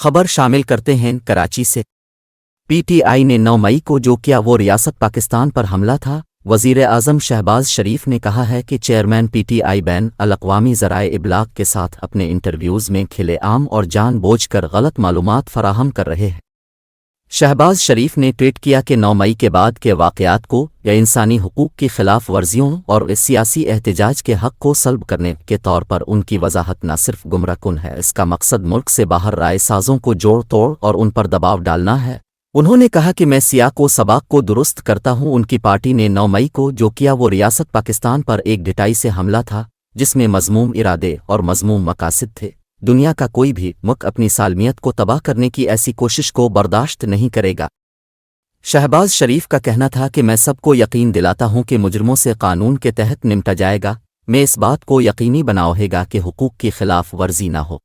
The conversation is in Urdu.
خبر شامل کرتے ہیں کراچی سے۔ پی ٹی آئی نے 9 مئی کو جو کیا وہ ریاست پاکستان پر حملہ تھا۔ وزیر اعظم شہباز شریف نے کہا ہے کہ چیئرمین پی ٹی آئی بین الاقوامی ذرائع ابلاغ کے ساتھ اپنے انٹرویوز میں کھلے عام اور جان بوجھ کر غلط معلومات فراہم کر رہے ہیں۔ شہباز شریف نے ٹویٹ کیا کہ 9 مئی کے بعد کے واقعات کو یا انسانی حقوق کی خلاف ورزیوں اور سیاسی احتجاج کے حق کو سلب کرنے کے طور پر ان کی وضاحت نہ صرف گمراہ کن ہے، اس کا مقصد ملک سے باہر رائے سازوں کو جوڑ توڑ اور ان پر دباؤ ڈالنا ہے۔ انہوں نے کہا کہ میں سیاق و سباق کو درست کرتا ہوں۔ ان کی پارٹی نے 9 مئی کو جو کیا وہ ریاست پاکستان پر ایک ڈٹائی سے حملہ تھا جس میں مذموم ارادے اور مذموم مقاصد تھے۔ دنیا کا کوئی بھی ملک اپنی سالمیت کو تباہ کرنے کی ایسی کوشش کو برداشت نہیں کرے گا۔ شہباز شریف کا کہنا تھا کہ میں سب کو یقین دلاتا ہوں کہ مجرموں سے قانون کے تحت نمٹا جائے گا۔ میں اس بات کو یقینی بناؤں گا کہ حقوق کی خلاف ورزی نہ ہو۔